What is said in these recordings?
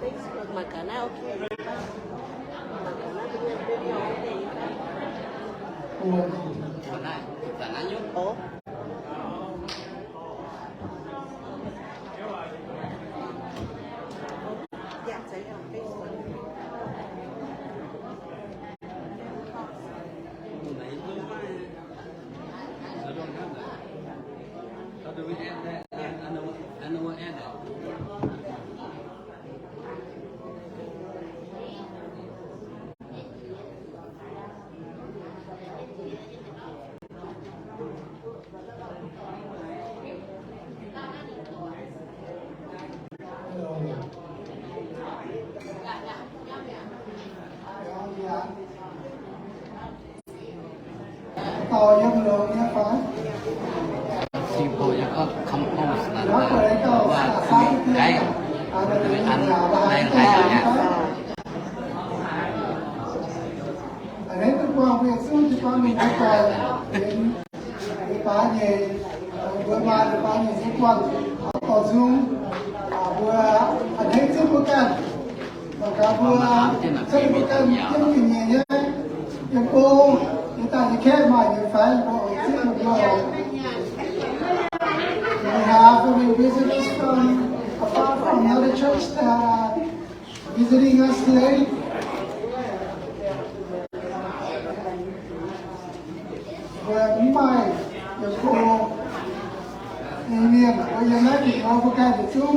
Facebook, my canal. Ủa? Dạ, sẽ là Facebook. How do we add that? I know what add that. To dân lượng nhé phải. Simple chứ có compose là cái anh đây là hai giờ nha. Đến lúc qua việc xuống thì con mình phải coi đến cái phá nhẹ vừa mà được phá nhẹ xuống quần có xuống vừa anh hết sức của cần và cả vừa sức của cần chân mình nhẹ nhé nhưng cô chúng ta chỉ khép mà những phải bộ sức một rồi. We have the visitors from apart from another church that are visiting us today. Và cũng mày được cô niềm bây giờ nói thì có cái để chung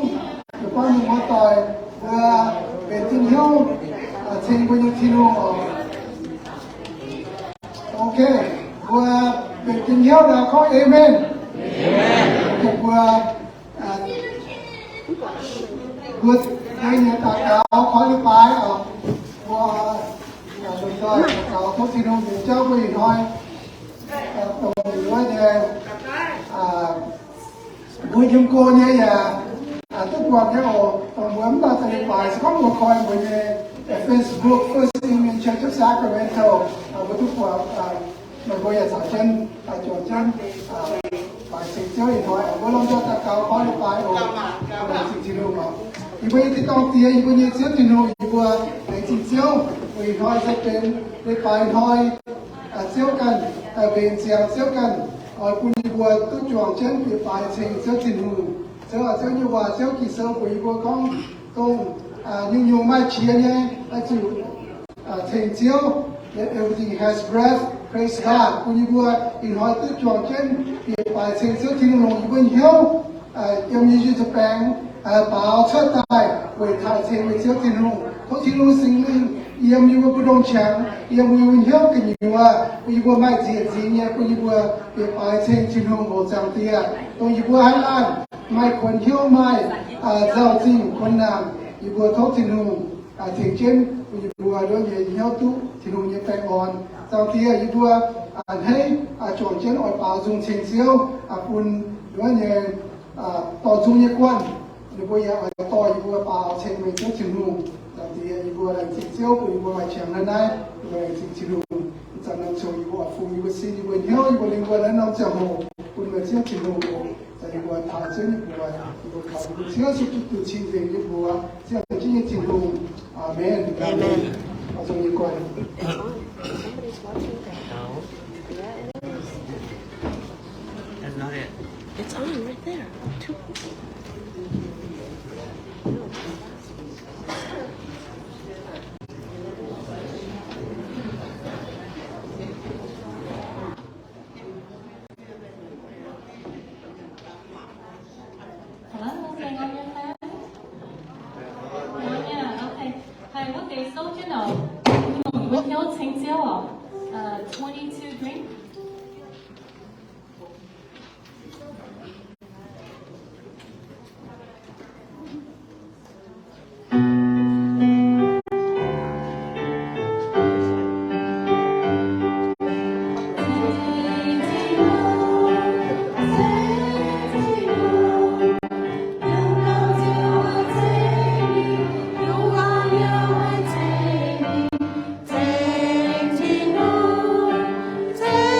được qua những món tỏi và về tình yêu trên của những thiên hồ ok và về tình yêu là có amen và vượt đây là tạ cáo khói nước bái ở và được rồi cáo có thiên hồ để cho quý vị thôi tôi nói về vui chung cô như là tất cả cái hồ tổng muốn ta sẽ phải có một coi về Facebook First Union Church of Sacramento với tất cả mà cô là xã chân chuẩn chân phải sử dụng điện thoại ở với lòng cho ta cao có được phải ở sự chỉ đủ mà thì bây thì tao tiền bây giờ xếp thì nổi vừa để chỉ siêu vì thôi sẽ đến để phải thôi siêu cần về siêu cần ở quân vừa tôi chọn chân bị phải siêu chỉ đủ siêu nhưว่าsiêu kỳ siêu của vừa con công nhưng nhiều mai chia nhé chịu siêu everything has breath. Praise God. Quân vừa thì hỏi tôi chọn chân bị phải siêu thiên long quân hiếu em như chụp bảng bảo chất tài về thái về siêu thiên long có thiên long sinh linh em như quân đông trắng em như quân hiếu cái nhiều quân vừa mai gì nhé quân vừa bị phải thiên long bộ trang tia quân vừa Hà Lan mai quân hiếu mai giàu chính quân nam quân vừa thấu thiên long thiên chân quân vừa đối với hiếu tu thiên long như bảng on sau khi vừa thấy chọn chân ở bảo dùng trình siêu quân đối vớiต่อchung như quân vừa ởต่อvừa bảo trình về trước trình hùng sau khi vừa là trình siêu vừa là chẳng lần này vừa là trình hùng cho nên cho vừa phụ vừa xin vừa nhớ vừa liên quan đến ông chồng hồ quân vừa trước trình hùng cho nên vừa thảo trước như vừa thảo vừa trước sự tự trình về như vừa trước như trình hùng amen amen chung như quân. Somebody's watching that. No. Yeah, it is. That's not it. It's on right there. Two people. Hello, nghe ngon nha Thái. Ngon nha, ok. Hay quốc tế số chứ nào. With no 青椒啊，22 drink. Take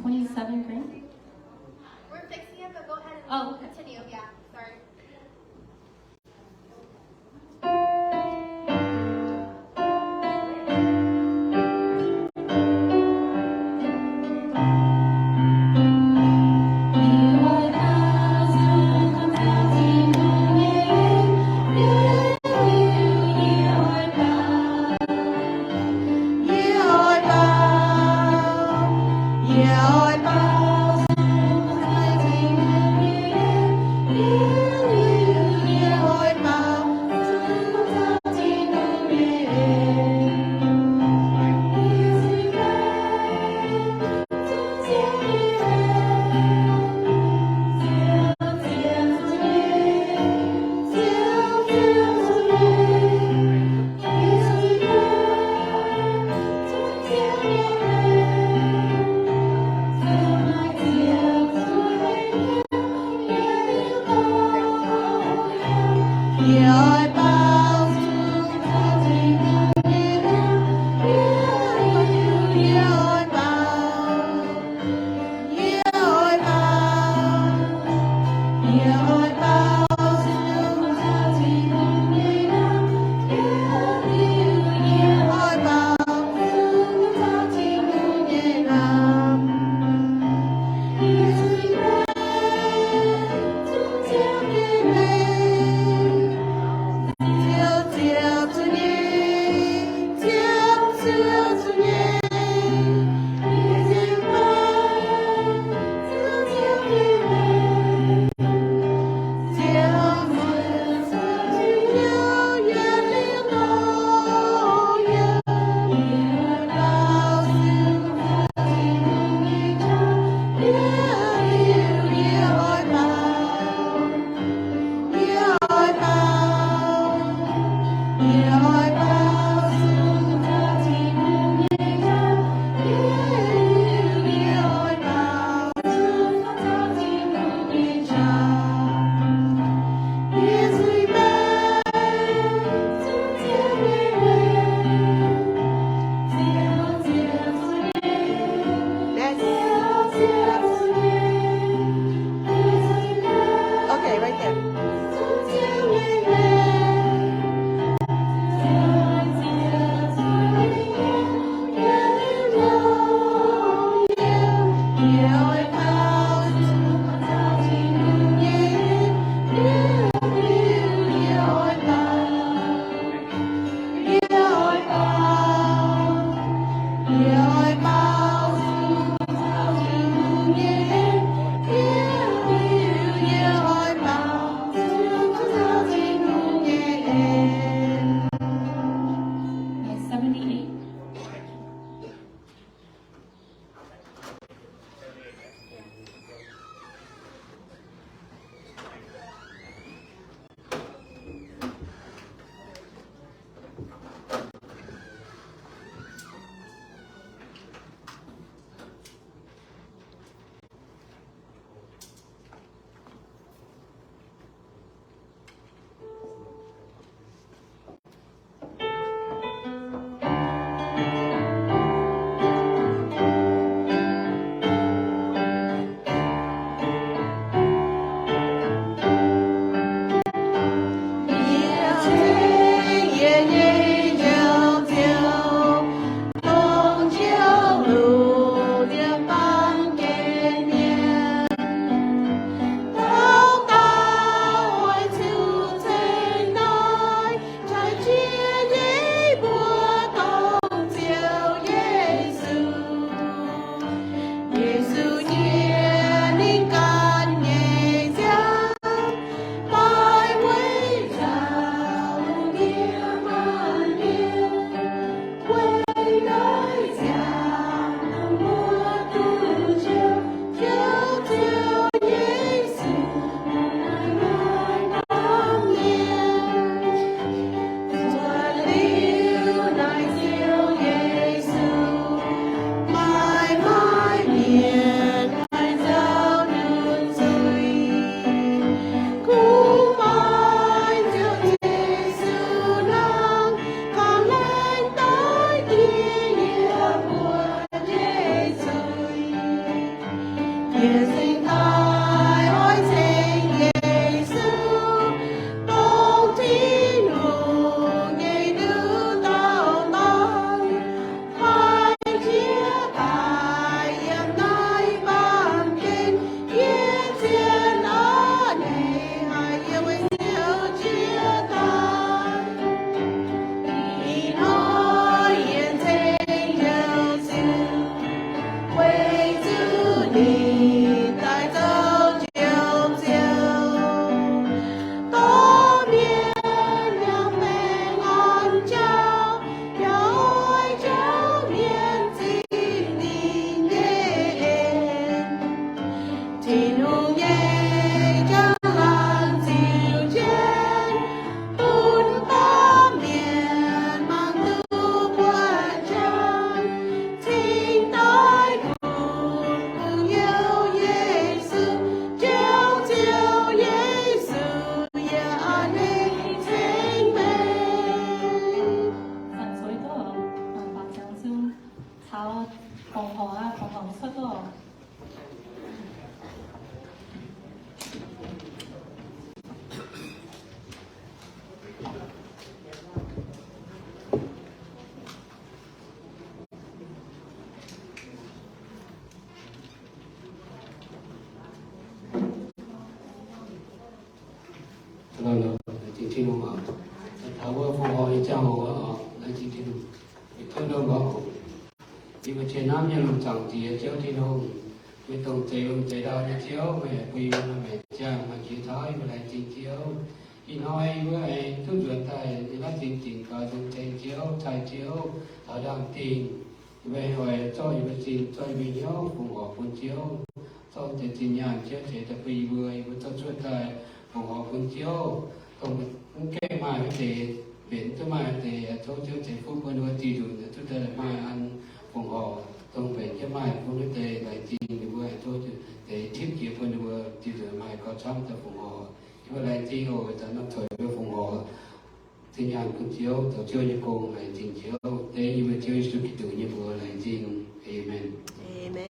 27 green. We're fixing it, but go ahead and Oh, okay. continue. Yeah, sorry. Okay, right there. That's 78. Hãy subscribe cho kênh Ghiền Mì Gõ để không bỏ lỡ 他我父母一讲我来今天，一看到我，因为前两年龙长节交天后，ไม่ต้องใจลงใจดาวจะเที่ยวแม่ปุยมาแม่จ้างมาขี้ท้ายมาไหลจริงเที่ยวอีน้อยเมื่อไอ้ทุกส่วนใต้ที่รักจริงๆก็จงใจเที่ยวใจเที่ยวเอาดังติงเว้ยหอยจ้อยไปจริงจ้อยมีเยอะผมออกคนเที่ยวจ้อยแต่จริงอย่างเที่ยวเฉยแต่ปุยเบื่อมันต้องช่วยใต้ผมออกคนเที่ยวต้องแก้มาไม่เตะเปลี่ยนตัวมาเตะโทษเที่ยวเฉยพวกคนว่าตีดูแต่ทุกแต่มาอันผมออกต้องเป็นแค่ไม้พวกนี้เตะไหลจริงหรือว่าโทษแต่ทิพย์เกี่ยวกับว่าตีดูไม้ก็ช้ำแต่ผมออกเวลาที่โอ้แต่นักถอยไปผมออกที่ยานคุณเที่ยวต่อเที่ยวยังโกงไหลจริงเที่ยวแต่ยังไม่เที่ยวสุดที่ตัวยังบัวไหลจริงเอเมน Amen.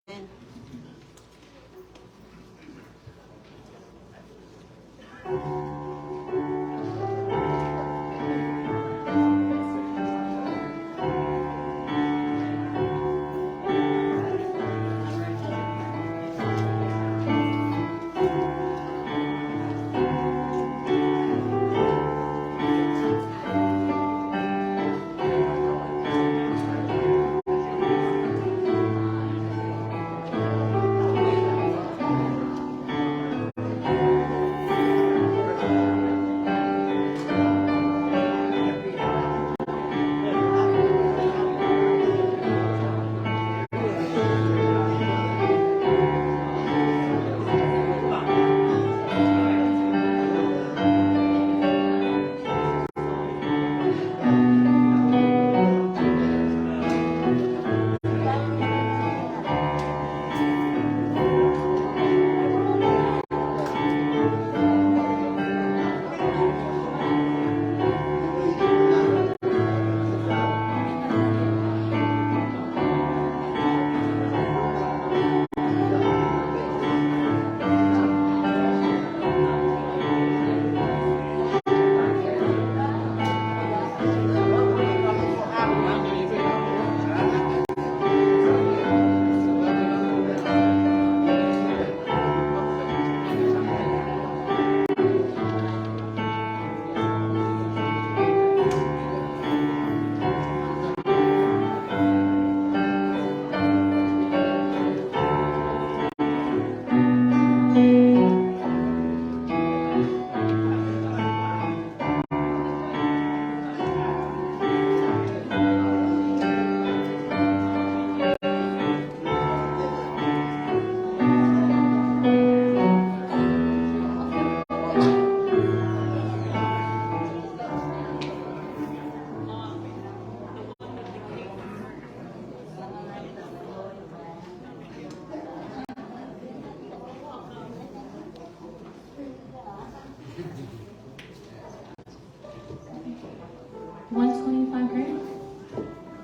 $125.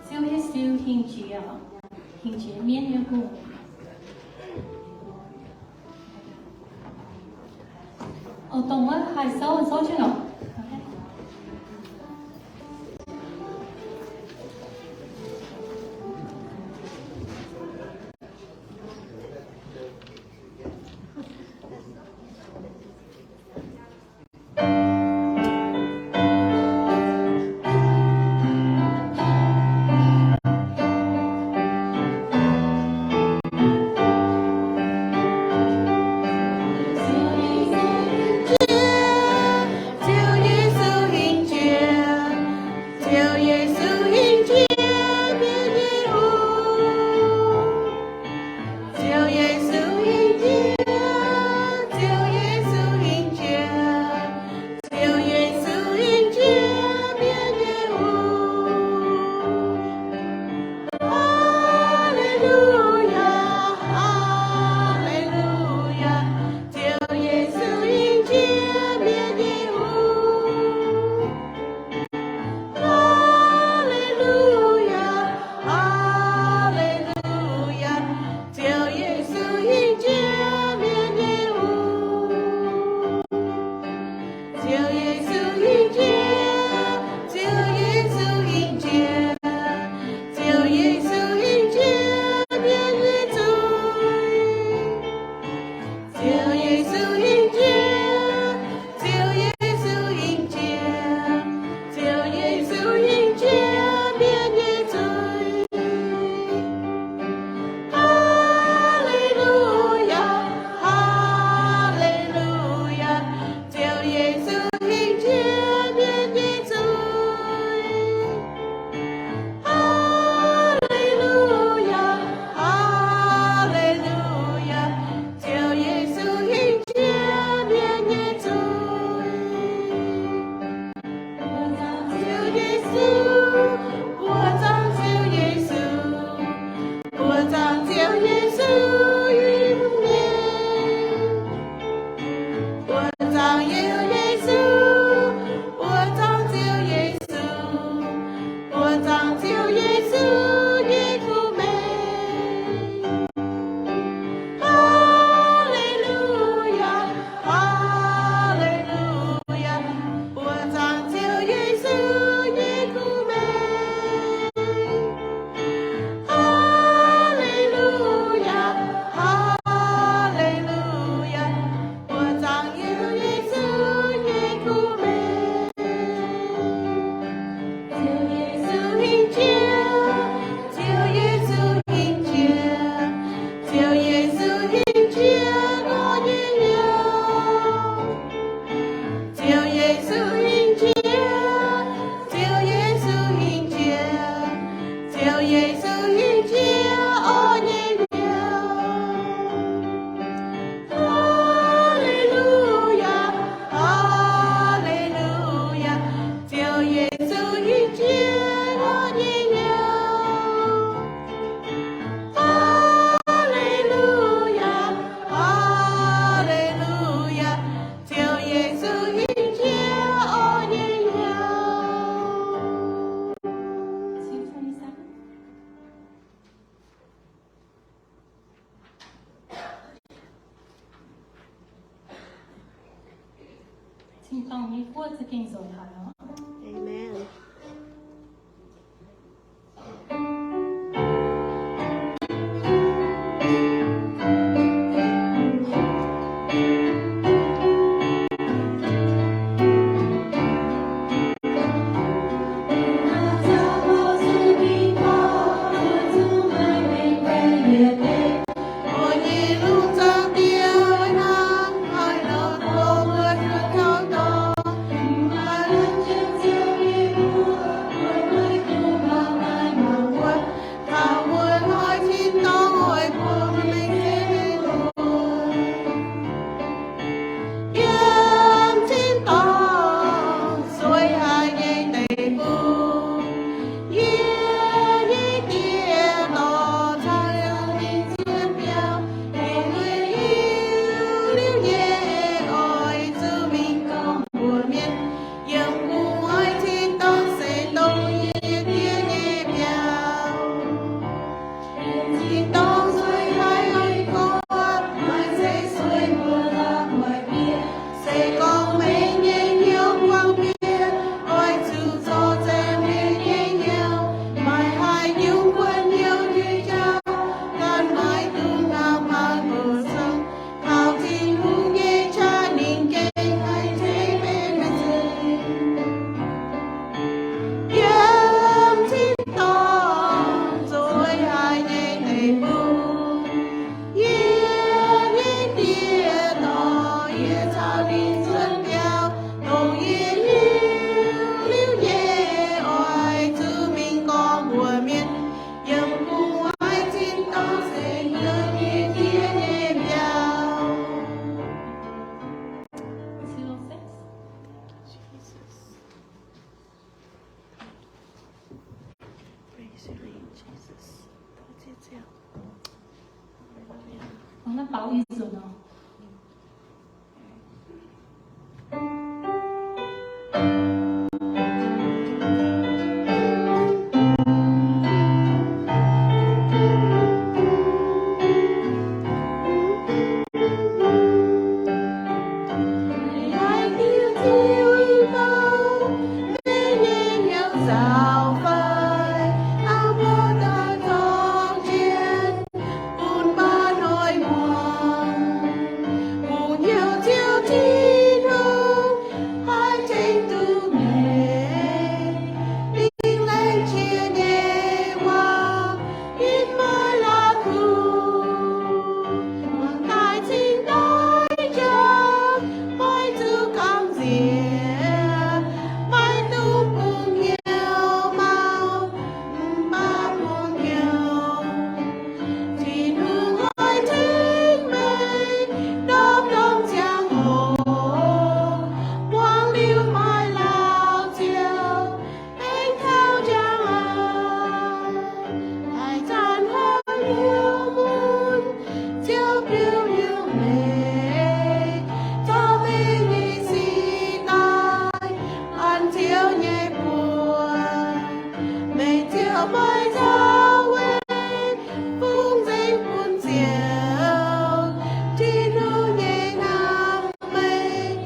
Still here, still 興住啊，興住面嘅股。我懂啊，係收住咯。To 情况你过自己做他了。 Amen. Ôi nhị luôn ra tiêu nắng hỏi lỡ cô mưa nước thao to mà lên trên chiều đi mưa ôi mới thu vào ai mà quên thảo buồn hỏi xin to hỏi buồn mình sẽ buồn yên xin to rồi hai ngày tây buồn yên đi kia to thay đi duyên nhau để người yêu liêu nhẹ ôi giữ mình không buồn miên yêu cùng ai thì tôi sẽ đâu như tia nhẹ nhàng thì tôi rồi hai ơi con mai sẽ xuôi mưa ra ngoài kia sẽ có mấy nhẹ nhiều quang biên ôi tự do sẽ nhẹ nhau mai hai những quên yêu như nhau ngàn mãi tương nào mang bờ sông hào thì ngu nghe cha ninh kênh hay thế bên bên dưới yếm xin to rồi hai nhẹ tây buông yên yên tia to yên sao đi xuân keo tổ yên liêu nhẹ ôi chứ mình có buồn miên yếm cùng ai xin to sẽ nhớ như tia nhẹ nhàng. 哦，那保语准哦。 Hãy yêu thương nhau để nhẹ nhàng dạo phai áo mưa đã thong trên buồn ba nỗi buồn buồn nhiều chiều thi thương hai tranh từ nghề đi lên chia nhẹ hoa in mơ lá thu hoàng tai xin đôi chân mai thứ cam dìa mai tu buồn nhiều màu ba buồn nhiều thì nương ơi thích mình đom đóm giang hồ quang lưu mai lao chiều anh theo giang hà hải tràn hơi yêu muôn chiều phiêu yêu mê cho mình đi xì tai ăn chiều nhẹ buồn mê chiều mới giao quên phung dinh buồn diệu chỉ nu nhẹ nhàng mây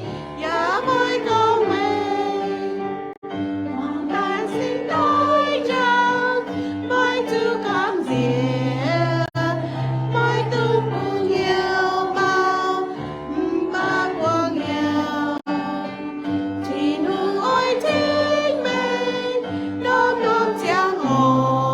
giá mới có mây hoàng đàn xin đôi chân mai thứ cam dìa mai tu buồn nhiều bao ba buồn nhiều thì nương ơi thích mình đom đóm giang hồ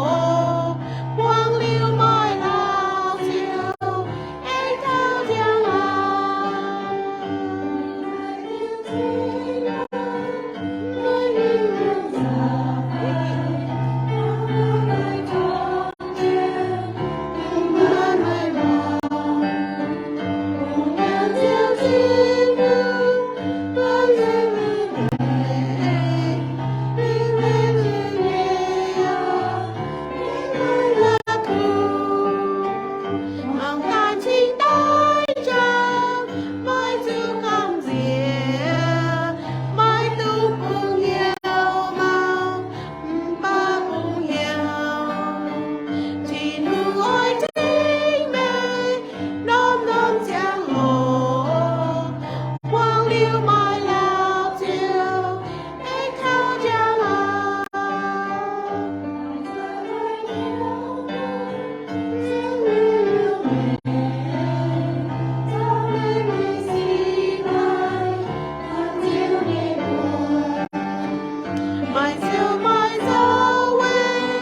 mai siêu mai dấu quê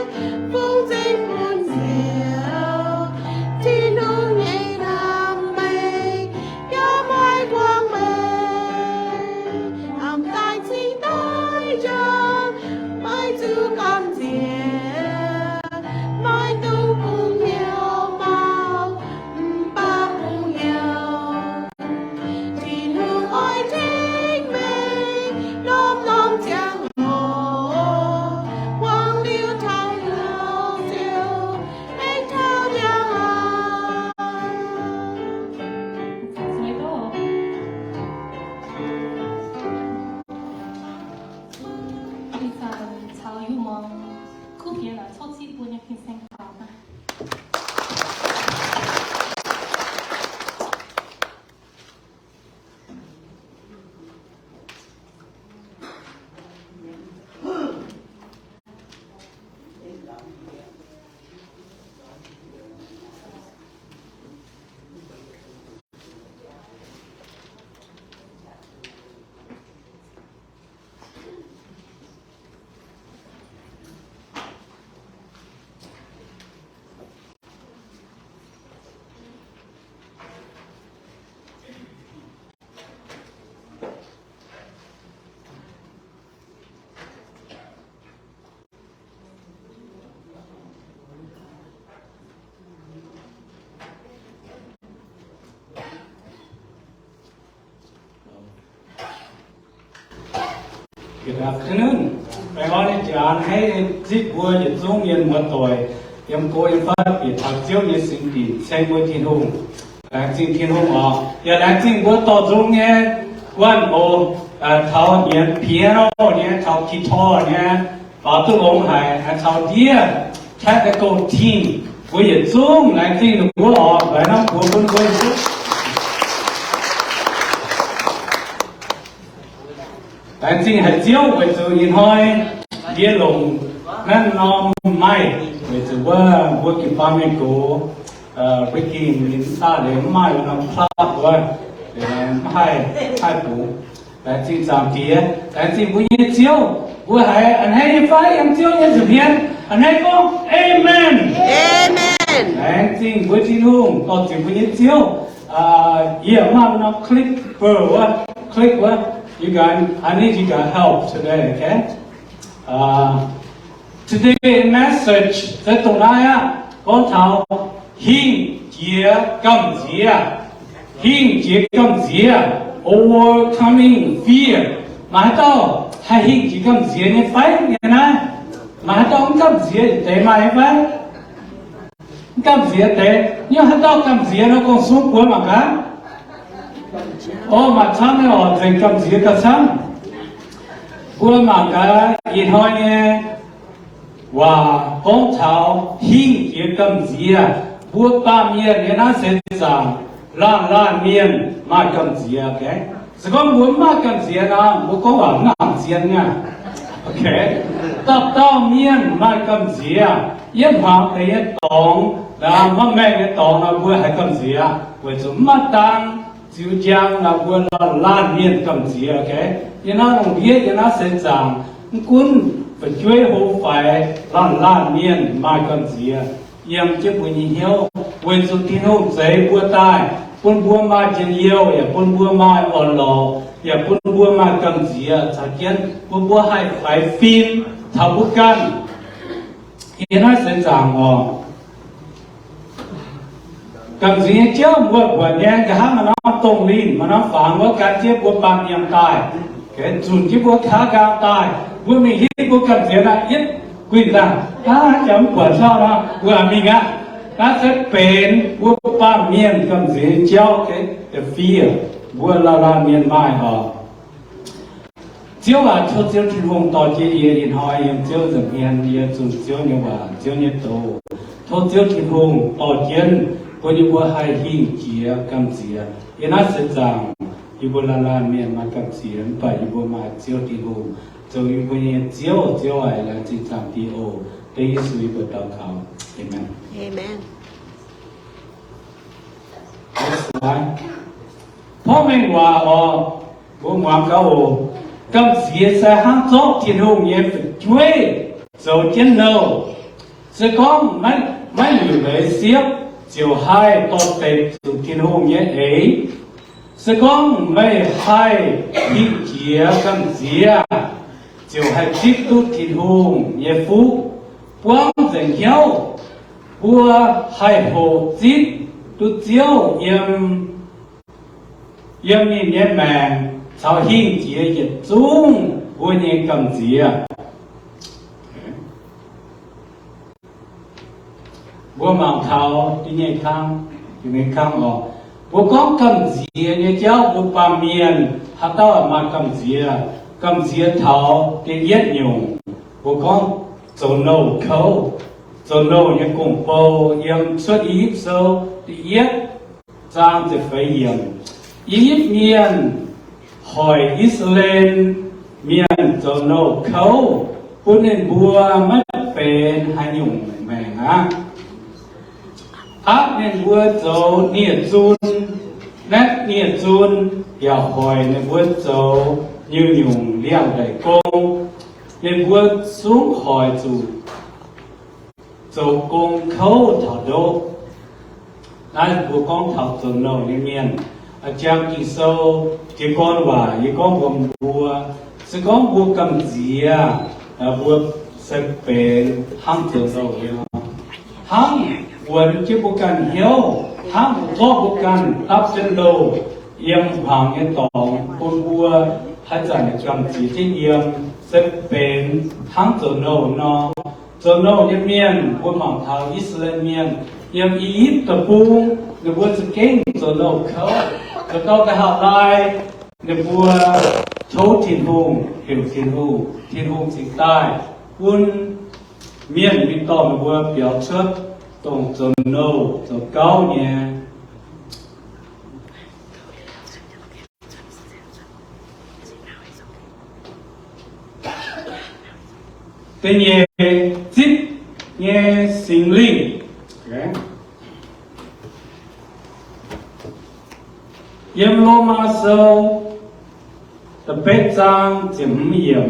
phong tình buồn diệu thiên hương nhẹ đam mê nhớ mai quang mê làm tai chi tai cho mai chữ cảm diệu mai tu cùng nhau bao ba cùng nhau thiên hương ôi chính mình đom đom giang hồ quang liêu thao lưu diệu anh thao giang hồ 所以都bây giờ cháu yêu mong khu kia là số chi buồn nhạc kinh sinh khảo nè Good afternoon. Bài hỏi này chán hay dịch vừa dịch dung yên một tuổi em cô em phát bị thảo chiếu như sinh bị xem với thiên hùng đáng trình thiên hùng ở giờ đáng trình vừa tổ dung nghe quan ô thảo nhện piano nhé thảo guitar nhé bảo tu ông hải thảo đĩa technical team với dịch dung đáng trình vừa ở bài năm của quân quân但是係只為做然開啲龍นั่นน้องไม่為做ว่ากินปลาเมโกไปกินลิ้นตาเลยไม่น้ำพลาดว่าให้ปูแต่จริงจำทีแต่จริงบุญเจียวบุญให้อันให้ไฟอันเจียวยังจะเพียนอันให้ก็เอเมนแต่จริงบุญที่นุ่งต่อจริงบุญเจียวเยี่ยมมากน้องคลิกเปิดว่าคลิกว่าI need you guys help today, okay? Today message that tonight con thảo hình chia cầm chia hình chia cầm chia overcoming fear mà tao hay hình chia cầm chia như phải như này mà tao không cầm chia để mà phải cầm chia để nhưng tao cầm chia nó còn xuống cuối mà cả mà chăm này họ thành cầm gì cả chăm, bữa mà cái yên hỏi nghe, và con cháu hình gì cầm gì bữa ba miền này nó sẽ rằng lan miền mà cầm gì cái, chỉ có muốn mà cầm gì nào, bữa có bảo làm gì nha, ok, tập tao miền mà cầm gì yên hoàng cái yên tòng, là mà mẹ cái tòng là bữa hay cầm gì bữa chúng mắt tăng chiếu giang là vừa là lan miền cầm gì ok, yên nó đồng biết yên nó sẽ rằng quân phải chơi hộ phải lan miền mà cầm gì yên chứ bữa nhiều quên số tin hôm giấy bữa tai quân bữa mà chân yêu ya quân bữa mà on lò ya quân bữa mà cầm gì chả kiến quân bữa hay phải phim thảo bút can yên nó sẽ rằng cầm gì chứ một quả đen cái mà nó tông lên mà nó phản với cái chiếc của bạn nhầm tài cái chuẩn chiếc của khá cao tài vừa mình hít của cầm gì là ít quyền rằng chấm quả sao đó vừa mình nó sẽ bền của bạn miền cầm gì chéo cái fear vừa là miền mai họ chiếu là cho chiếu thiên hùng tỏ chế yên yên hỏi yên chiếu dần yên yên chuẩn chiếu như vậy chiếu như tổ cho chiếu thiên hùng tỏ chiến có những bữa hay hình chia cầm chia, yên nó sẽ rằng những bữa là miền mà cầm chia, và những bữa mà chiếu thì hồ, rồi những bữa như chiếu ấy là chỉ làm thì hồ, đây suy bữa đầu khảo, amen. Amen. Next slide. พ่อแม่ว่าบวงวางเขา cầm dĩa sẽ hang chốt thiên hùng nhé phải chuối dấu chân nâu sẽ có mấy người lấy xiếp chiều hai tốt tệ chủ thiên hùng nhé ấy sẽ có mấy hai hình kia cầm dĩa chiều hai chiếc tu thiên hùng nhé phú quang dành nhau bua hai hồ chít tu chiếu yếm nhìn nhé màng sau hình kia dịch chung bua nhé cầm dĩa bố màu thảo đi nhảy khang ở bố có cầm dĩa như cháu bố ba miền hát tao mà cầm dĩa thảo đi yết nhung bố có dầu nâu khâu dầu nâu như cùng bầu yếm xuất ý sâu đi yết giang thì phải yếm miền hỏi Israel miền dầu nâu khâu bố nên bùa mất bền hai nhung mẹ á nên bữa dấu nhiệt run nét nhiệt run hiểu hỏi nên bữa dấu như nhung liang đại công nên bữa xuống hỏi chủ dấu công khâu thảo đô nên bữa con thảo dấu nâu như miền trang kỳ sâu cái con hòa cái con gồm bùa sẽ có bùa cầm dĩa bùa sẽ bền hăng dấu dấu hăngวันที่บุกันเหี่ยวทั้งก็บุกันตับเส้นโลเยี่ยมพังเงี้ยตองปุ่นบัวพระจันทร์กำจีที่เยี่ยมเสเป็นทั้งโซโนนอโซโนเมียนบัวหม่องเท้าอิสราเอลเมียนเยี่ยมอียิปต์ตะปูในบัวสเก่งโซโนเขาแล้วก็กระหาลายในบัวโชทินหงเห็วทินหงสิงใต้ปุ่นเมียนวิตอในบัวเปียวเชิดตรงจนโน่จนเก้าเนี่ยเป็นเนี่ยจิตเนี่ยสิ่งลิงเยี่ยมโลมาโซตะเป็ดจางจิ๋มเยี่ยม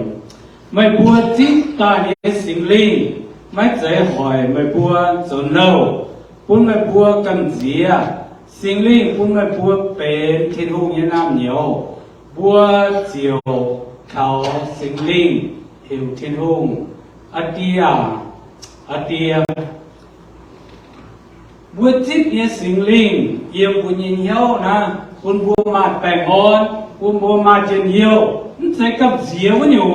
ไม่บัวจิตตาเนี่ยสิ่งลิงไม่ใจหอยไม่บัวจนเน่าปุ่นไม่บัวกันเสียสิ่งลิงปุ่นไม่บัวเป็นที่ทุ่งยน้ำเหนียวบัวเจียวเขาสิ่งลิงหิวที่ทุ่งอาเตียบัวจิตเนี่ยสิ่งลิงเยี่ยมปุ่นยินเหี้ยวนะปุ่นบัวมาแปลงอ่อนปุ่นบัวมาเจนเหี้ยวนั่นใส่กับเสียวอยู่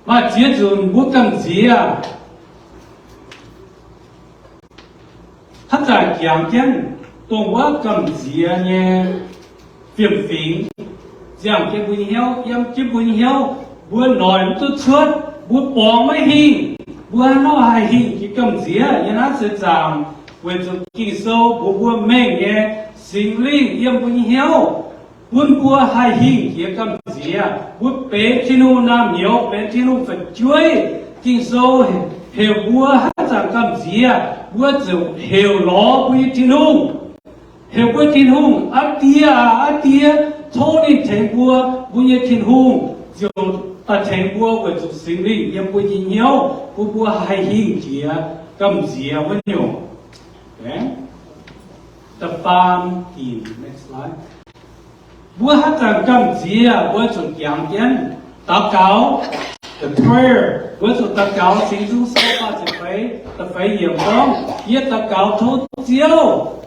มาเจียจุนบุกกันเจียถ้าจะอย่างเช่นตรงว่ากันเจียเนี่ยเปลี่ยนฟิงอย่างเช่นบุญเหี้ยวยังเจ็บบุญเหี้ยวบัวหน่อยมันจะเชิดบัวปองไม่หิงบัวน้อยหิงที่กันเจียยันนั้นเสียจางเวทกิโซบัวแม่งเนี่ยสิ่งลิงยังบุญเหี้ยวบุญบัวให้หิงเกี่ยวกับเสียบุญเป็ดที่นู่นน้ำเหนียวเป็ดที่นู่นฝันช่วยกินโซ่เหวบัวให้จากกับเสียบัวจะเหวล้อบุญที่นู่นเหวบัวที่นู่นอัดเดียโทนี่แทงบัวบุญที่นู่นจะตัดแทงบัวไว้จุดสิ่งนี้ยังบุญเหนียวบัวให้หิงเกี่ยวกับเสียวันอยู่แต่ปามกิน next slideบัวฮัตจังกัมเจียบัวจุดยางเย็นตะเกา the prayer บัวจุดตะเกาสิ่งที่สร้างจะไปตะไฟเยี่ยมร้องเยี่ยตะเกาทุกเจียว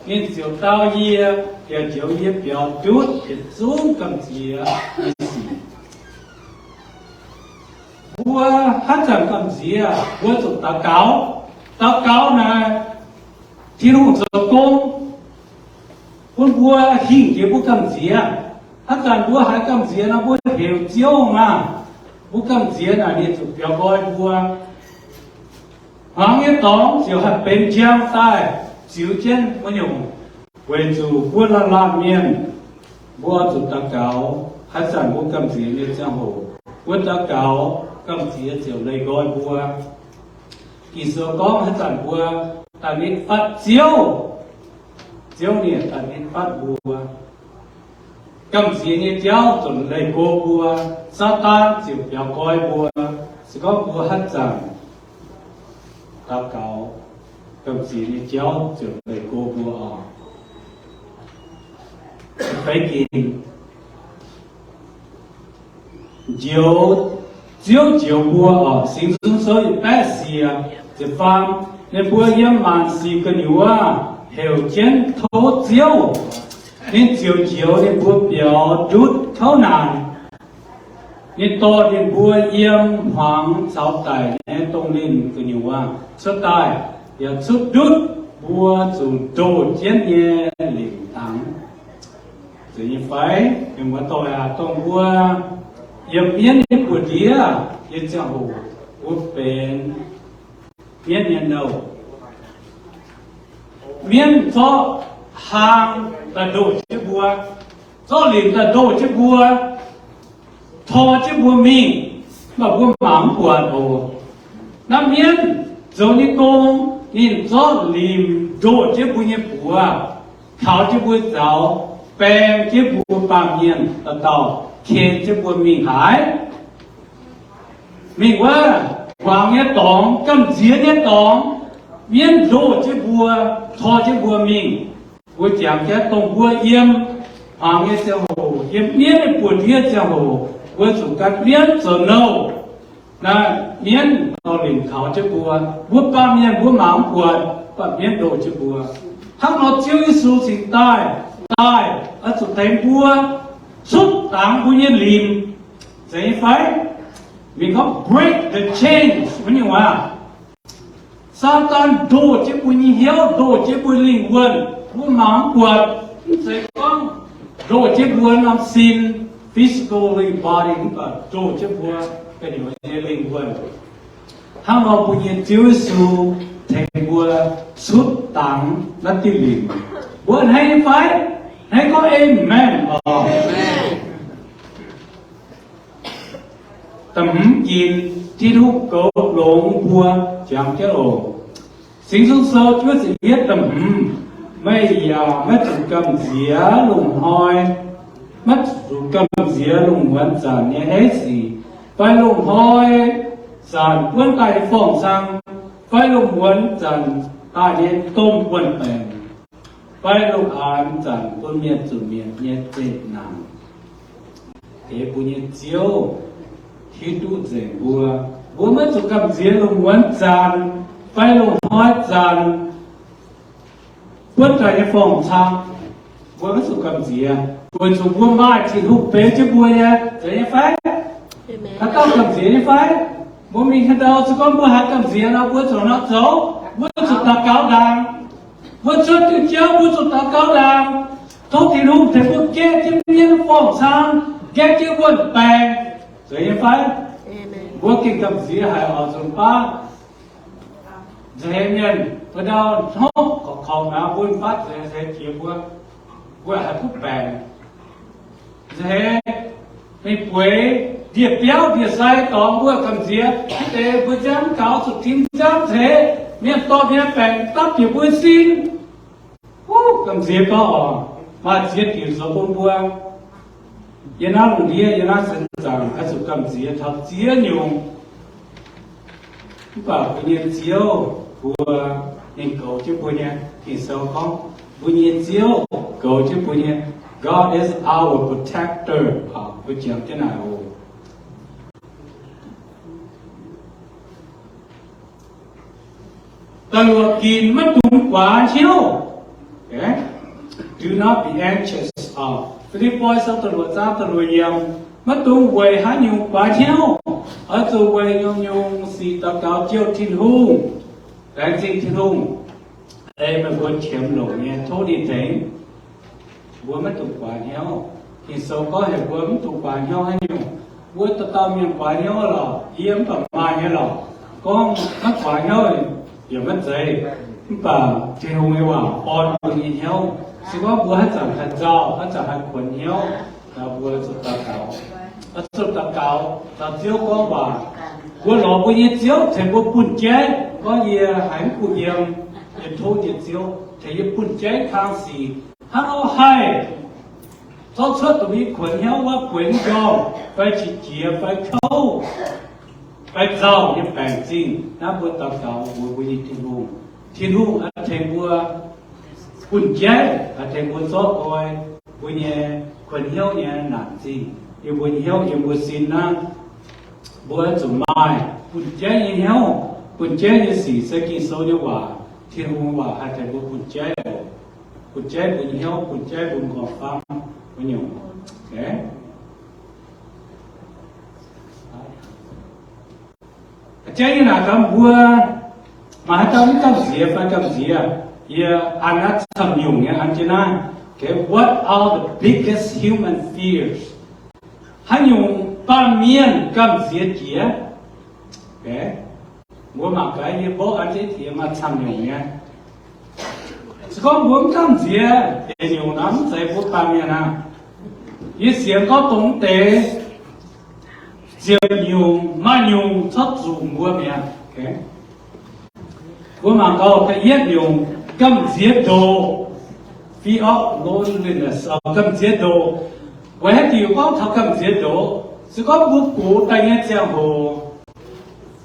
เงี้ยเจียวเต้าเยี่ยเยี่ยเจียวเยี่ยเปียวจุดเยี่ยซูงกัมเจียบัวฮัตจังกัมเจียบัวจุดตะเกานะที่รู้จักกงคุณบัวหิ้งเกี่ยวกับกัมเจียถ้าการบัวหายกัมเจียนะบัวเหวเจียวมาบัวกัมเจียนะนี่จุดเดียวก้อยบัวหางยี่ตองเสียวหัดเป็นเจียวใต้เสียวเจนมันอยู่เวจูบัวละเมียนบัวจุดตะเกาให้สั่งบัวกัมเจียเนี่ยเจ้าหูบัวตะเกากัมเจียเจียวเลยก้อยบัวกิโซก้องให้สั่งบัวตอนนี้ปัดเจียวเนี่ยตอนนี้ปัดบัว cầm gì như cháu chuẩn lấy cô bùa sa tan chịu béo coi bùa sẽ có bùa hát rằng ta cáo cầm gì như cháu chuẩn lấy cô bùa phải kìm chiếu bùa sinh xuống sôi bé xìa chỉ phàm nên bùa yếm màn xì cơ nhúa hiểu chiến thố chiếu nên chiếu nên bùa biểu rút thấu nàn nên to nên bùa yếm hoàng sáu tài nên tông lên cơ nhúa xuất tài giờ xuất rút bùa chủ đồ chiến nhẹ liền thắng tự nhiên phải nhưng mà tôi tông bùa yếm miên như bùa đĩa yên cho hồ bùa bền miên nhân đầu miên cho hàng là đồ chiếc bùa cho liền là đồ chiếc bùa thò chiếc bùa mình mà bùa mắm bùa đồ năm miên giống như công nhìn cho liền đồ chiếc bùa như bùa tháo chiếc bùa giáo bèn chiếc bùa bằng miên là tàu khen chiếc bùa mình hái mìnhว่าวางเนี่ยตองกำเสียเนี่ยตองเมียนโดเจ้าบัวทอเจ้าบัวมิงบัวแจมแค่ตรงบัวเยี่ยมวางเนี่ยเจ้าโหเยี่ยมเมียนเนี่ยปวดเทียเจ้าโหบัวสุกัดเมียนเสนอนะเมียนเอาหลิงเขาเจ้าบัวบัวป้าเมียนบัวหมาปวดป้าเมียนโดเจ้าบัวทั้งเราเจ้าอิสุสิงตายอันสุดท้ายบัวสุดต่างบัวเนี่ยลิมใจไฟwe can break the chains มันยังว่าซาตานโดดเจ็บปุยเหี้ยวโดดเจ็บปุยลิงวนผู้หมางปวดใส่ก้องโดดเจ็บปวดนำซิน physically body ก็โดดเจ็บปวดเป็นอย่างนี้ลิงวนถ้าเราปุยเจ้าสูแทงบัวสุดตังนัตติลิงบัวให้ไฟให้ก็เอเมนตำกินที่ทุกโกหลงบัวจำเจ้าสิ่งสุดโซช่วยสิ่งเฮ็ดตำไม่อยากไม่ถูกกำเสียลงหอยไม่ถูกกำเสียลงวันจันทร์เนี่ยให้สิไปลงหอยจันทร์เพื่อนไก่ฟองซังไปลงวันจันทร์ตาเนี่ยต้มวันแปงไปลงอ่านจันทร์ต้นเมียนจุดเมียนเนี่ยเจ็ดนางเอ๋ปุญญเจียวที่ดูเจ๋งบัวไม่ถูกกำเสียลงวันจันทร์ไปลงหอยจันทร์เพื่อนไก่ฟองซังบัวไม่ถูกกำเสียบัวถูกบัวมาที่ทุกเป๊ะจะบัวเนี่ยจะยังไงถ้าต้องกำเสียยังไงบัวมีขดาวจะก้มบัวหากำเสียเราบัวถูกนักโจบัวถูกตาเก้าดังบัวชุดที่เจ้าบัวถูกตาเก้าดังทุกที่รู้แต่บัวแก่ที่เมียนฟองซังแก่ที่บัวแปลงจะยังไงบัวกินกำเสียหายออกส่วนป้าจะเห็นเงินพอดาวท้องของน้ำบุญพัดจะเห็นเกี่ยวบัวหายผู้แปลงจะเห็นไม่ป่วยเดียบเปี้ยวเดียบใส่ต่อบัวกำเสียแต่บัวจำเก่าสุดทิ้งจำเสียเมียต่อเมียแปลงตับอยู่บัวสิ้นโอ้กำเสียก็ออกมาเสียติดสมบูรณ์บัวยันน่าหลงเดียยันน่าสันจังอาสุกำเสียทับเสียหยงป่าบุญเย็นเจียวบัวเองเก่าชื่อบัวเนี่ยที่เสาของบุญเย็นเจียวเก่าชื่อบัวเนี่ย God is our protector บัวเจียวที่ไหนโอ้ตลอดกินไม่ตุ้มกว่าเชียว Do not be anxious ฟิลิปปอยสับตลอดจ้าตลอดเยี่ยมไม่ตุ้มเวหาหยุ่งกว่าเชียวตัวเวยยงสีตะเกาเจียวทิ้งหุ่งแรงจริงทิ้งหุ่งมันบนเข็มหลงเนี่ยโทษดีเจ๋งบัวไม่ถูกกว่าเนี้ยที่โซก็เห็นบัวไม่ถูกกว่าเนี้ยให้อยู่บัวตะตอมยังกว่าเนี้ยหรอเยี่ยมแบบมาเนี้ยหรอก็ไม่กว่าเนี้ยอย่าไม่ใจป่าทิ้งหุ่งไม่ว่าปอนบัวเนี้ยสิว่าบัวให้จับให้เจ้าให้จับให้คนเนี้ยแต่บัวสุดตะเกาสุดตะเกาตะเจียวก็ว่าบัวหล่อบัวเยี่ยเจียวแต่บัวปุ่นเจ๊ก็เยี่ยหายปุ่นเยี่ยมเยี่ยโทษเยี่ยเจียวแต่เยี่ยปุ่นเจ๊ข้างสีฮัลโหลไฮ thoát xuất tụi mình quần nhau quá quần nhau phải chỉ chia phải khâu phải giàu những bản chính nó vừa tạo tạo vừa đi thiên hùng ở thành vừa quần trái ở thành vừa gió oi vừa nhẹ quần nhau nhẹ nặng gì yêu quần nhau yêu vừa xin năng vừa chuẩn mai quần trái như nhau quần trái như gì sẽ kinh sâu như hòa thiên hùng hòa ở thành vừa quần trái quần nhau quần trái quần ngọt phăng quần nhau okay trái như là cầm vừa mà hai tao cầm gì phải cầm gì à anh đã thầm nhung nha anh chị nói okay what are the biggest human fears hai nhung ba miền cầm gì kia okay mua mà cái như bố anh chị thì mà thầm nhung nha có muốn cầm gì để nhung lắm sẽ bố ba miền à như xiên có tổng tế diệp nhung mà nhung thất dụng mua miền okay của mà có cái yết nhung cầm diệp đồ fear of loneliness cầm diệp đồ vậy thì có thao cầm diệp đồ sẽ có bút cũ tay nghe giang hồ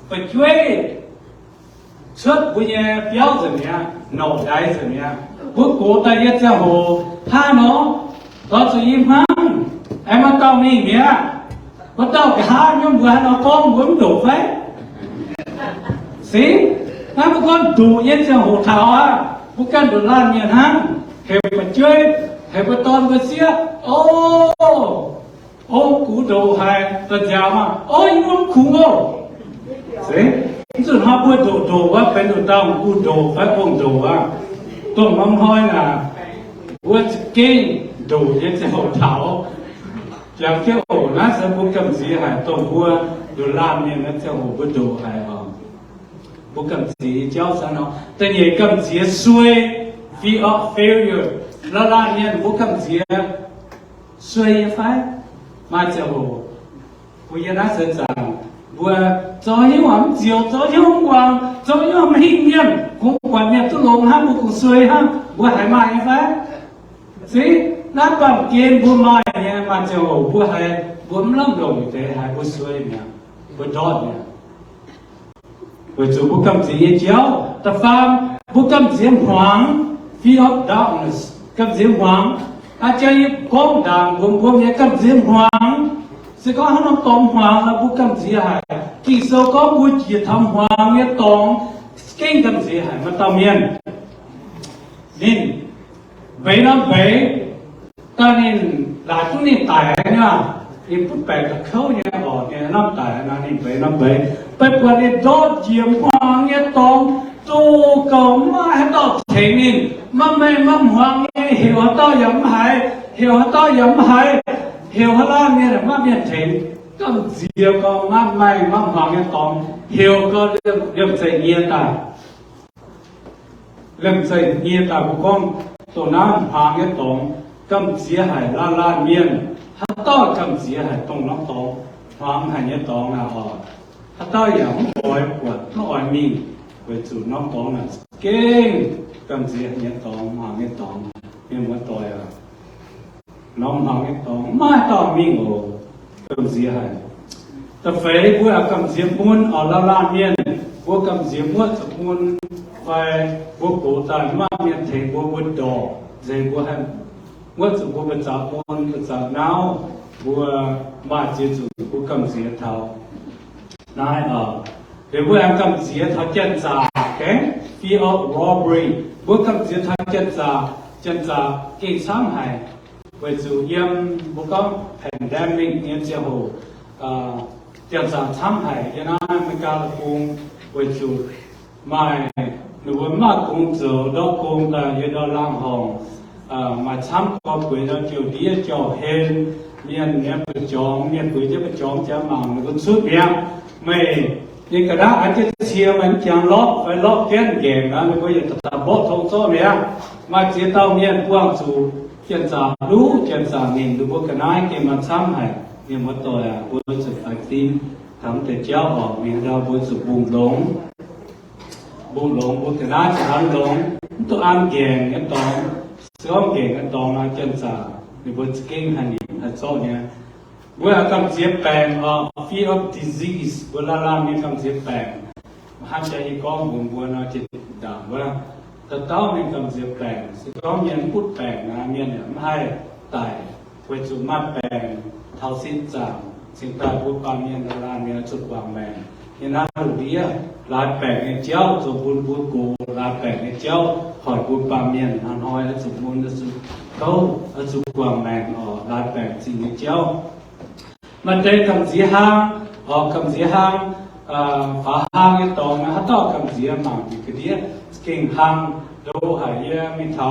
phải chơi xuất với nhà béo rồi nha nổ đáy rồi nha bút cũ tay nghe giang hồ ha nó có sự im hăng em ăn tao mình nhá bắt đầu cái hai nhóm vừa nó con muốn đổ phép xí nó một con đủ yên giang hồ thảo á một con đồ lan miền hăng hẹp mà chơi hẹp mà toàn mà xía ô cú đồ hay tận giàu mà ô anh muốn cú ngô xí rồi họ bữa đồ á phải đồ tao cú đồ phải con đồ á tôi mong hỏi là bữa kinh đồ yên giang hồ thảo làm cái ổ nó sẽ bố cầm gì hả tôi mua đồ làm nên nó theo hồ bố đồ hả bố cầm gì cháu sao nó tên nhảy cầm gì xuôi fear of failure nó làm nên bố cầm gì xuôi phải mà theo hồ bây giờ nó sẽ rằng bố cho những hoàng diệu cho những hoàng hoàng cho những hoàng hình nhiên cũng quản miệng tôi lồng ha bố cũng xuôi ha bố hải mai phải gì nó bằng kiên bố mai nha mà chờ hồ bố hay bố lắm rồi thế hay bố xuôi nha bố đọt nha bố chủ bố cầm gì chéo ta phàm bố cầm gì hoàng fear of darkness cầm gì hoàng chơi con đàn bố nghe cầm gì hoàng sẽ có nó tóm hoàng là bố cầm gì hay kỳ sau có bố chỉ thăm hoàng nghe tóm kinh cầm gì hay mà tao miền nên vậy nó vậy ta nên là chúng nên tài nha thì bút bẻ cái khâu nha bỏ thì nó tài là nên vậy nó vậy bây giờ nên đốt diệm hoàng nghe tông tu cầu mà đó thế nên mà mẹ mắm hoàng nghe hiểu tao yếm hay hiểu tao yếm hay hiểu là nghe là mà biến thế cầm diệm con mà mày mắm hoàng nghe tông hiểu có điểm gì nghe ta điểm gì nghe ta của con tổ nam hoàng nghe tông cầm gì hay la miên hát to cầm gì hay tông nó to hoàng hay nhớ to là họ hát toอย่างอ่อยปวดnóอ่อยมีไปสู่น้องตองน่ะเก่งcầm gì hay nhớ to hoàng nhớ toมีหมดตัวอ่ะน้องhoàng nhớ toไม่ต่อมีโง่cầm gì hayแต่เฟยพวกcầm gìมุนở la miênพวกcầm gìมุนสมุนไปพวกโกตันมาเมียนเทงพวกบุญดอกใจพวกให้ว่าสุขภาพมันภาษาหนาวบัวบาดเจ็บสุขกำเสียเท้านายเดี๋ยวบัวกำเสียเท้าเจนจ่าแก fear of robbery บัวกำเสียเท้าเจนจ่าเก่งช้างหายไปสู่เยี่ยมบัวก็ pandemic เนี่ยเจ้าหูเจนจ่าช้างหายยันนั้นไม่กล้าคุมไปสู่ไม่หรือว่ามากคุมเจอดอกคุมแต่ยันดอล่างห้องmà tham có quỷ đó chiều đĩa cho hên miền nếp bự chọn miền quỷ chứ bự chọn cha màng nó suốt miệng mày nhưng cái đó anh chỉ chia mình chẳng lót phải lót kén ghềnh đó mới có gì tập bót thông số miệng mà chỉ tao miền quang chủ chân giả lú chân giả nhìn được cái này cái mà tham hay nhưng mà tôi là bố sự phải tin thắm để chéo ở miền đâu bố sự bùng lống bố cái này chỉ ăn lống tôi ăn ghềnh cái tóm sớm ghềnh cái tóm là chân giả ในบนสกิ้งฮันนี่ฮันโซ่เนี่ยบัวกำเสียแปลงfear of disease บัวลาลามีกำเสียแปลงห้ามใจก้องบัวน่าจะด่าว่าแต่เต้ามีกำเสียแปลงสิก้องยังพูดแปลงนะเมียเนี่ยไม่ให้ตายเวจุมาแปลงเท่าสิ้นจางสิ่งตายพูดปาเมียนลาเมียจุดวางแมงนี่น่ารู้ดีอะลาแปลงเนี่ยเจ้าสมบูรณ์พูดกูลาแปลงเนี่ยเจ้าหอยพูดปาเมียนหันหอยสมบูรณ์สุดเขาจุดวางแมงลาแปลงสิ่งเนี่ยเจ้ามันได้คำเสียห้างคำเสียห้างฝาห้างเนี่ยตรงนะถ้าต้องคำเสียมากดีก็ดีเก่งห้างดูหายมีเท้า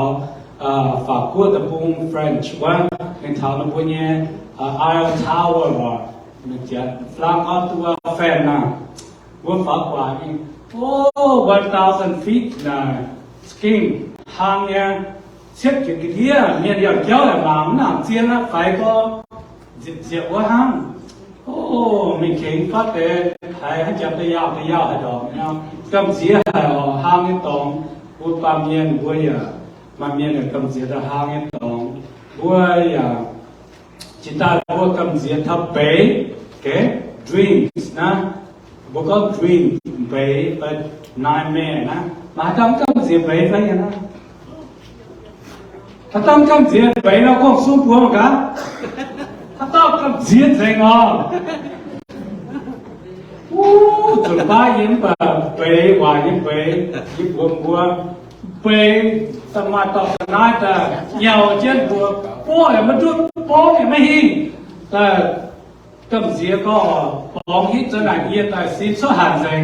ฝากกู้ตะปุงเฟรนช์ว่ามีเท้าตะปุงเนี่ยไอออนทาวเวอร์ว่ามันจะฟลังเอาตัวแฟนนะว่าฝากกว่านี่โอ้1,000 feet นะสกิ้งห้างเนี่ยเช็ดกี่ทีเนี่ยเดี๋ยวเจ้าแบบมาหนักเสียนะไฟก็เสียว่าห้างโอ้ไม่เข่งฟัดเลยให้จับได้ยาวให้ดอกเนาะกำเสียห้างนี่ตรงพูดปามเย็นบัวอย่ามาเมียนกำเสียได้ห้างนี่ตรงบัวอย่าจิตตาบัวกำเสียทับเป๋เก๋ dreams นะบัวก็ dream เป๋เป็นนายแม่นะมาทำกำเสียเป๋ไปยังนะถ้าต้องกำเสียเป๋เราก็สู้ผัวมั้งกันถ้าต้องกำเสียใจงอจุดบ้ายิ้มแบบเป๋หวานยิ้มเป๋ยิ้มบัวเป๋สมาต่อสนาแต่เหยาเช่นบัวป้อเนี่ยมันจุดป้อเนี่ยไม่หิ้งแต่กำเสียก็ปองฮิตจะไหนเยี่ยแต่สิสหันเอง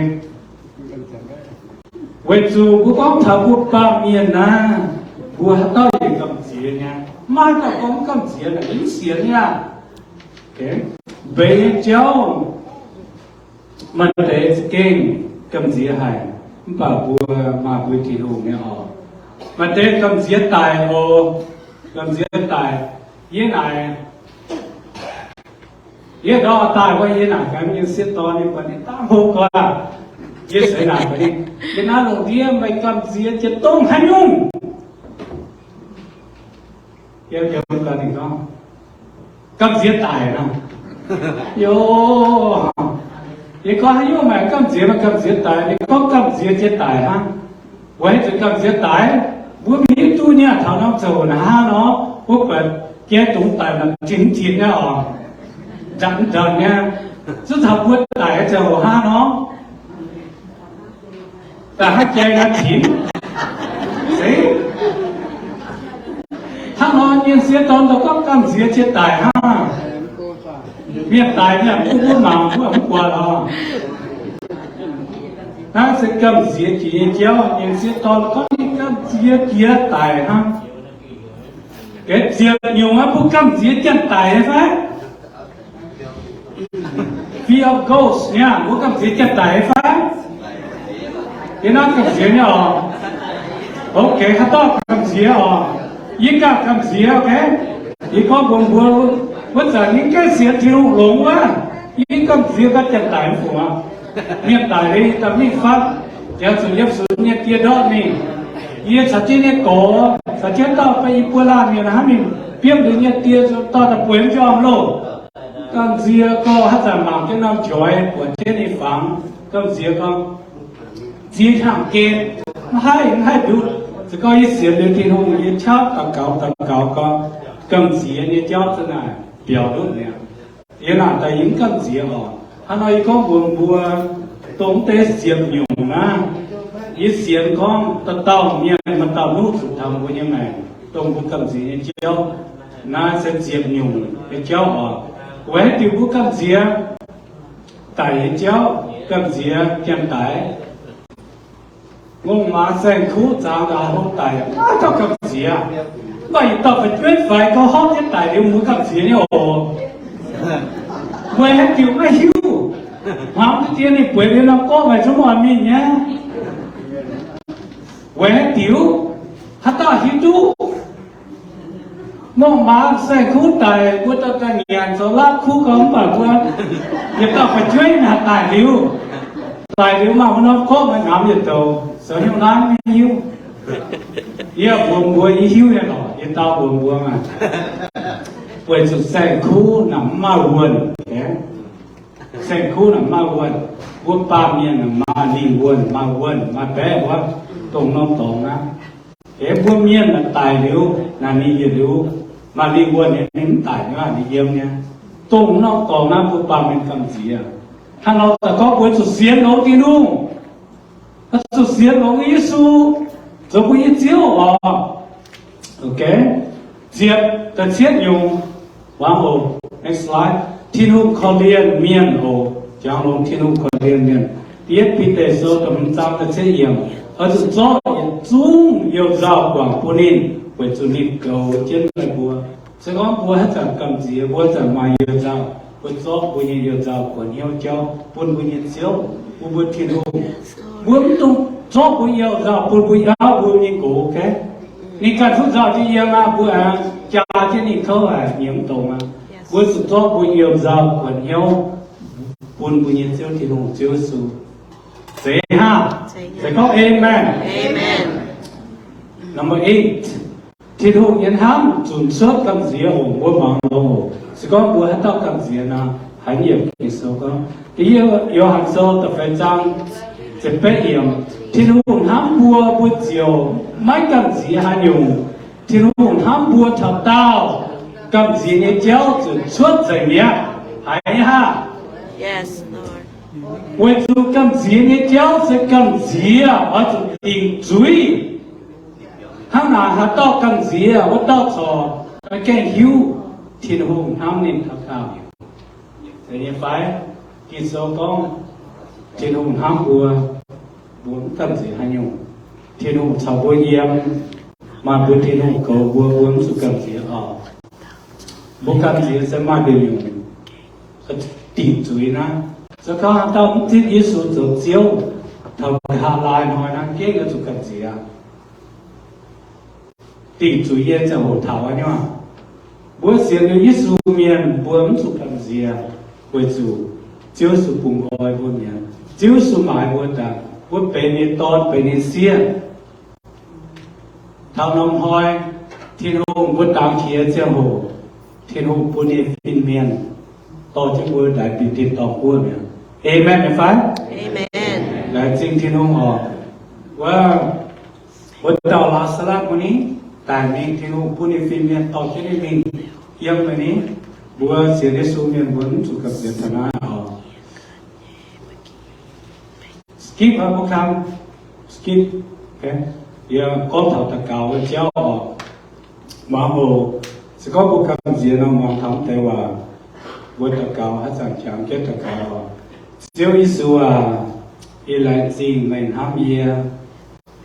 เวจูบัวก้องถ้าบัวป้าเมียนนะบัวต้องยังกำเสียเนี่ยมาแต่ก้องกำเสียเนี่ยยิ่งเสียเนี่ยเก๋เป๋เจ้ามันเด็กเก่งกำเสียหายป่าบัวมาบัวที่หูเนี่ยมันเด็กกำเสียตายกำเสียตายยี่ไหนยี่ดอตายว่ายี่ไหนกันยังเสียตอนนี้คนนี้ตามหูกว่ายี่เสียหนักคนนี้ยี่น่าหลงเยี่ยมไปกำเสียจะต้องให้ยุ่งเกี่ยวกับกันอีกเนาะกำเสียตายนะโย่你讲还有买咁节嘛咁节大，你讲咁节节大哈，为咗咁节大，我咪做呢頭腦做那喏，我個嘅懂大啦，整天呢哦，真真呢，只頭不大就哈喏，但係借人錢，死，他喏年時當到咁節節大哈。เมียตายเนี่ยผู้หนาวผู้กว่าเราถ้าสิกรรมเสียจีเจ้าอย่างเสียตอนก็มีกรรมเสียเกียตายฮะเกิดเสียอยู่ว่าผู้กรรมเสียจะตายใช่ไหม fear of ghost เนี่ยผู้กรรมเสียจะตายใช่ไหมที่นั่นกรรมเสียเนี่ยโอเคถ้าต้องกรรมเสียยิ่งกับกรรมเสียโอเคอีกข้อบวงบัวว่าจะยิ่งแค่เสียที่หลงว่ายิ่งก็เสียก็จะตายหัวเนี่ยตายเลยแต่ไม่ฟังเจ้าสุญญสุญญเกียรดอนี่ยี่สัจจิเนี่ยก่อสัจจิต่อไปอีปัวลาเนี่ยนะฮะนี่เพียงเดียวเนี่ยเตี้ยต่อตะป่วยจอมโลกก็เสียก็ฮัตตามาจะน้ำจ่อยปวดเช่นนี้ฟังก็เสียก็เสียทางเกณฑ์ให้ดูจะก็ยิ่งเสียเรื่องที่ห้องยิ่งชอบตะเก่าก็กำเสียเนี่ยเจ้าสนายเปลี่ยวรุ่นเนี่ยยังน่าแต่ยิ่งกำเสียฮันอยก็บัวตรงเตะเสียงอยู่นะยิ่งเสียงของตะเต่าเนี่ยมันเต่าลูกสุดทำบัวยังไงตรงบุกำเสียเนี่ยเจ้าน่าเสียงอยู่เนี่ยเจ้าไว้ที่บุกำเสียตายเจ้ากำเสียเพียงตายงงมาแสงคู่จางดาห้องตายเจ้ากำเสียไม่ต่อไปช่วยไฟก็ห้องที่ตายเดี๋ยวมือกำเสียเนี่ยเมื่อให้ติ๋วไม่หิวหาที่เตี้ยนี่ป่วยเดี๋ยวเราก็ไปสมองมีเนี่ยเมื่อให้ติ๋วฮัตตาหิวดูมองมาใส่คู่ตายกูต้องการเงียนโซล่าคู่ของปากว่าอย่าต้องไปช่วยนะตายหิวมามันก็มันงามอยู่ตัวสวยงามไม่หิวเยอะบัวหิวเนี่ยหรอยังตาบัวมา为主在苦那马文，在苦那马文，我把面那马灵文马文马白我ตรงน้องตรงนะพวกเมียนมันตายเร็วนานี่เร็วมาลีวัวเนี่ยมันตายว่านี่เยี่ยมเนี่ยตรงน้องตรงนะพวกปาเป็นคำเสียถ้าเราแต่ก็ควรจะเสียน้องที่นู่นถ้าจะเสียน้องยิสูจะไปเจียวอ๋อโอเคเจียบแต่เชียดอยู่วางโอ next slide ที่นู่นเขาเรียนเมียนโอจางลงที่นู่นเขาเรียนเมียนเปียกปีเตโซแต่มันจำแต่เชียเยี่ยม而是早也总有照管不灵，为主你狗进来过，这个我还在干子，我在买有照，我早不也有照管有教，不也教，我不听懂，我们都早不要照，不要不你狗 ，OK？ 你看出照这样啊，不然家进你口啊，你们懂吗？我是早不要照管有，不也教听懂就是。Say ha. Say go amen. Amen. Number 8. Thì thuộc nhân ham chuẩn suốt cầm dĩa ủng của bằng đồ. Sẽ có bữa hết tao cầm dĩa nào hãy nhiều cái số có. Thì yêu hành số tập phải trang sẽ bé hiểm. Thì thuộc ham bùa chiều mấy cầm dĩa hãy dùng. Thì thuộc ham bùa thật tao cầm dĩa như chéo chuẩn suốt dạy nhé. Hãy ha. Yes, Lord. 为主咁子你教是咁子啊，我就定罪。他拿他到咁子啊，我到錯，我驚曉天空他們他靠。第一塊，結束講天空他過，我咁子還用天空超過鹽，嘛不天空高我們是咁子啊，我咁子是嘛的用，定罪呢？จะเขาต้องที่ยิสุจะเจียวทำหาลายหน่อยนะเก่งก็จุกันเสียตีจุยเย็นจะหัวเท้าเนี่ยบัวเสียงยิสุเมียนบัวมันจุกันเสียบัวจูเจียวสุปุ่งคอยบัวเนี่ยเจียวสุหมายบัวแต่บัวเป็นในตอนเป็นในเสียเท้าน้องหอยที่นุ่งบัวตามเขียเจ้าหัวที่นุ่งปุ่นในฟินเมียนต่อจากบัวได้ปีติดต่อบัวเนี่ยAmen ไหมฟ้า Amen. และจริงที่น้องบอกว่าวันดาวลาสลักวันนี้แต่มีที่น้องพูดในฟิล์มเนี่ยต่อที่ได้มียังวันนี้บัวเสียได้สูงเงินบนสุขภาพธนาออกสกิปครับพวกเราสกิปโอเคยังก้อนเท่าตะเกาเจ้าออกมาโหสก็พวกเราเสียน้องมาทำแต่ว่าวันตะเกาอาจารย์จำเก็บตะเกาDieu Giêsu à, il lại gì mình ham ia,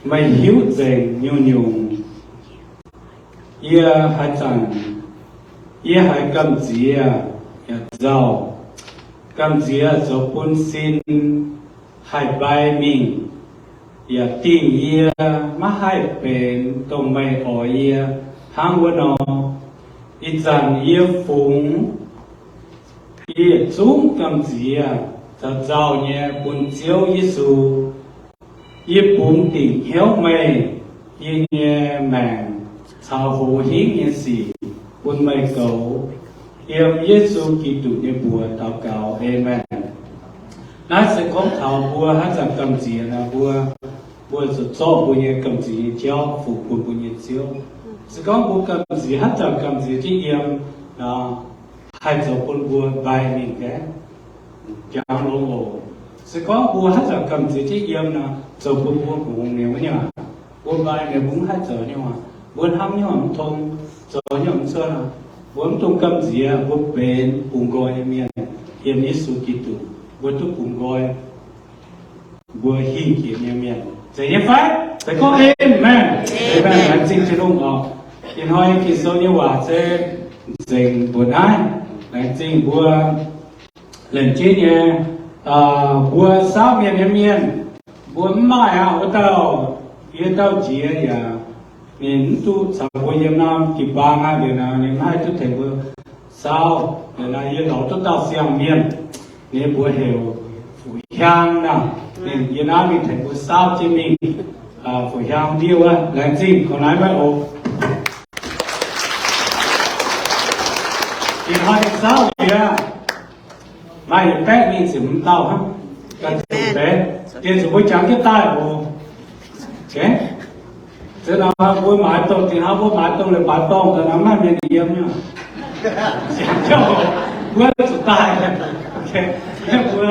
mình hiếu dành nhung nhung, ia hai chẳng, ia hai cầm gì à, giàu, cầm gì à, giàu quân xin, hai bài mình, ia tình ia, má hai bên tông mày ở ia, hàng quân nó, ít chẳng ia phúng, ia chúng cầm gì à. Ta giàu nhẹ buồn chiếu Giêsu, yết bún tỉnh hiếu mây, yết nhẹ màng, chào hồ hiến nhẹ xì, buồn mây cầu, yêu Giêsu Kitô nhẹ bùa祷告, Amen. Nói sẽ có thảo bùa hát rằng cầm gì là bùa sẽ cho bùa nhẹ cầm gì chéo, phụ bùa nhẹ chiếu. Sẽ có bùa cầm gì hát rằng cầm gì thì em hai cho bùa bài mình cái. Chẳng lỗ ngộ sẽ có bùa hát giờ cầm gì chứ em nào giờ bùa cũng nhiều nhỉ bùa bài này cũng hát giờ nhưng mà bùa ham nhưng mà thông giờ nhưng mà xưa là bùa thông cầm gì à bùa bền cùng gọi em miền em Giêsu Kitô bùa tu cùng gọi bùa hiến kiện em miền sẽ như phải sẽ có Amen Amen là chính trên ông họ hiện hỏi khi sau như quả sẽ dành bùa ai là chính bùa lần trên nhé bùa sáu miền bùa mai à ở đâu yên đâu chỉ là miền tu sáu bùa Việt Nam kỳ ba ngày điều nào nên hai tu thành bùa sáu để là yên đầu tu tao xiang miền nên bùa hiểu phủ hang nào nên Việt Nam mình thành bùa sáu trên mình phủ hang điêu á lần trên còn nói với ông thì họ được sao kìa mày cái mình xử mình tao hả cần xử thế tiền xử bôi trắng cái tai của thế thế nào bôi mái tông thì họ bôi mái tông là mái tông rồi nó mang miền yếm nhá chẳng cho bôi xử tai ok bôi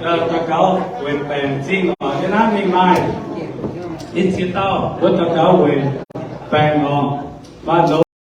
tao cáo về bèn gì ở cái nào mình mai ít xịt tao bôi tao cáo về bèn ngon và